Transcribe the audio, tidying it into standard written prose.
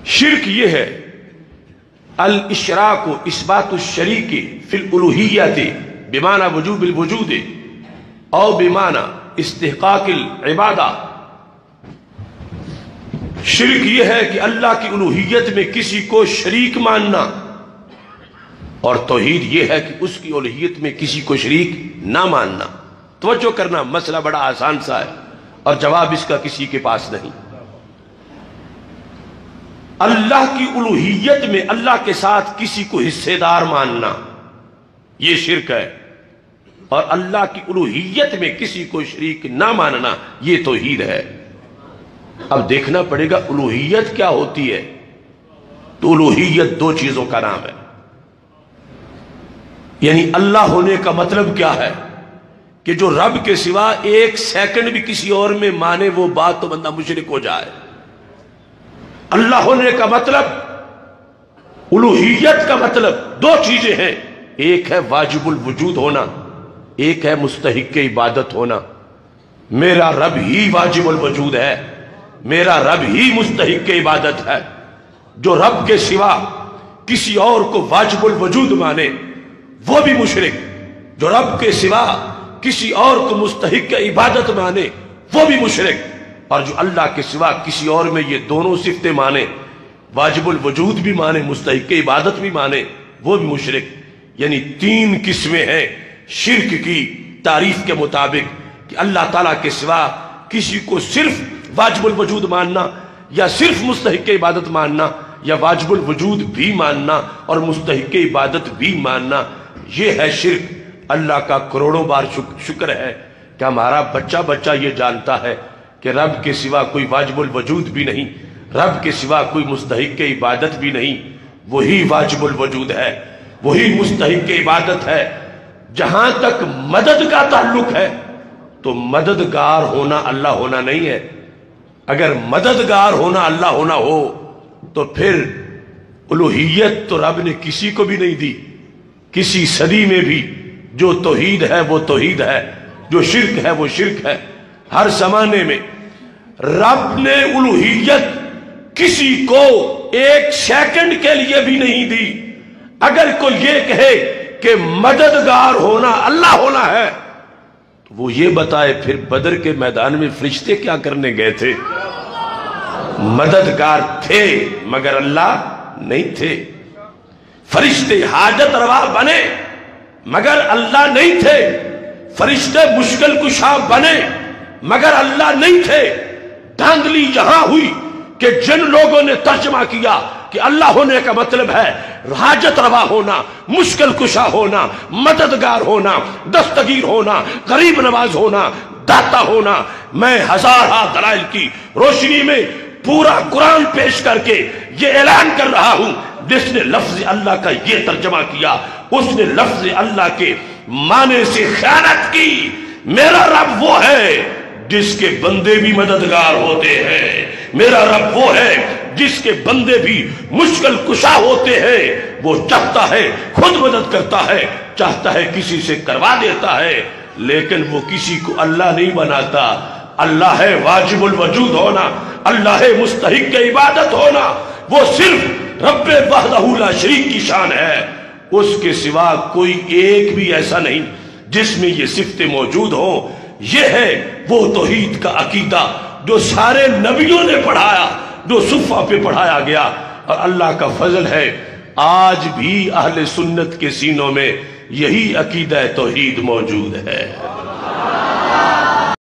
شرک یہ ہے الاشراک اثبات الشریک فی الالوہیت بمعنی وجوب الوجود او بمعنی استحقاق العبادہ۔ شرک یہ ہے کہ اللہ کی الوہیت میں کسی کو شریک ماننا، اور توحید یہ ہے کہ اس کی الوہیت میں کسی کو شریک نہ ماننا۔ توجہ کرنا، مسئلہ بڑا آسان سا ہے اور جواب اس کا کسی کے پاس نہیں۔ اللہ کی الوہیت میں اللہ کے ساتھ کسی کو حصے دار ماننا یہ شرک ہے، اور اللہ کی الوہیت میں کسی کو شریک نہ ماننا یہ توحید ہے۔ اب دیکھنا پڑے گا الوہیت کیا ہوتی ہے۔ تو الوہیت دو چیزوں کا نام ہے، یعنی اللہ ہونے کا مطلب کیا ہے کہ جو رب کے سوا ایک سیکنڈ بھی کسی اور میں مانے وہ بات تو بندہ مشرک ہو جائے۔ اللہ ہونے کا مطلب، الوہیت کا مطلب دو چیزیں ہیں، ایک ہے واجب الوجود ہونا، ایک ہے مستحق عبادت ہونا۔ میرا رب ہی واجب الوجود ہے، میرا رب ہی مستحق عبادت ہے۔ جو رب کے سوا کسی اور کو واجب الوجود مانے وہ بھی مشرک، جو رب کے سوا کسی اور کو مستحق عبادت مانے وہ بھی مشرک، اور جو اللہ کے سوا کسی اور میں یہ دونوں صفتیں مانے، واجب الوجود بھی مانے مستحق عبادت بھی مانے، وہ بھی مشرک۔ یعنی تین قسمیں ہیں شرک کی تعریف کے مطابق، کہ اللہ تعالیٰ کے سوا کسی کو صرف واجب الوجود ماننا، یا صرف مستحق عبادت ماننا، یا واجب الوجود بھی ماننا اور مستحق عبادت بھی ماننا، یہ ہے شرک۔ اللہ کا کروڑوں بار شکر ہے کہ ہمارا بچہ بچہ یہ جانتا ہے کہ رب کے سوا کوئی واجب الوجود بھی نہیں، رب کے سوا کوئی مستحق عبادت بھی نہیں، وہی واجب الوجود ہے، وہی مستحق عبادت ہے۔ جہاں تک مدد کا تعلق ہے تو مددگار ہونا اللہ ہونا نہیں ہے۔ اگر مددگار ہونا اللہ ہونا ہو تو پھر الوہیت تو رب نے کسی کو بھی نہیں دی، کسی صدی میں بھی۔ جو توحید ہے وہ توحید ہے، جو شرک ہے وہ شرک ہے۔ ہر زمانے میں رب نے الوہیت کسی کو ایک سیکنڈ کے لیے بھی نہیں دی۔ اگر کوئی یہ کہے کہ مددگار ہونا اللہ ہونا ہے تو وہ یہ بتائے پھر بدر کے میدان میں فرشتے کیا کرنے گئے تھے؟ مددگار تھے مگر اللہ نہیں تھے۔ فرشتے حاجت روا بنے مگر اللہ نہیں تھے۔ فرشتے مشکل کشا بنے مگر اللہ نہیں تھے۔ دھاندلی یہاں ہوئی کہ جن لوگوں نے ترجمہ کیا کہ اللہ ہونے کا مطلب ہے حاجت روا ہونا، مشکل کشا ہونا، مددگار ہونا، دستگیر ہونا، غریب نواز ہونا، داتا ہونا، میں ہزارہ دلائل کی روشنی میں پورا قرآن پیش کر کے یہ اعلان کر رہا ہوں، جس نے لفظ اللہ کا یہ ترجمہ کیا اس نے لفظ اللہ کے معنی سے خیانت کی۔ میرا رب وہ ہے جس کے بندے بھی مددگار ہوتے ہیں، میرا رب وہ ہے جس کے بندے بھی مشکل کشا ہوتے ہیں۔ وہ چاہتا ہے خود مدد کرتا ہے، چاہتا ہے کسی سے کروا دیتا ہے، لیکن وہ کسی کو اللہ نہیں بناتا۔ اللہ ہے واجب الوجود ہونا، اللہ ہے مستحق عبادت ہونا، وہ صرف رب وحدہ لا شریک کی شان ہے۔ اس کے سوا کوئی ایک بھی ایسا نہیں جس میں یہ صفتیں موجود ہوں۔ یہ ہے وہ توحید کا عقیدہ جو سارے نبیوں نے پڑھایا، جو صفحہ پہ پڑھایا گیا، اور اللہ کا فضل ہے آج بھی اہل سنت کے سینوں میں یہی عقیدہ توحید موجود ہے۔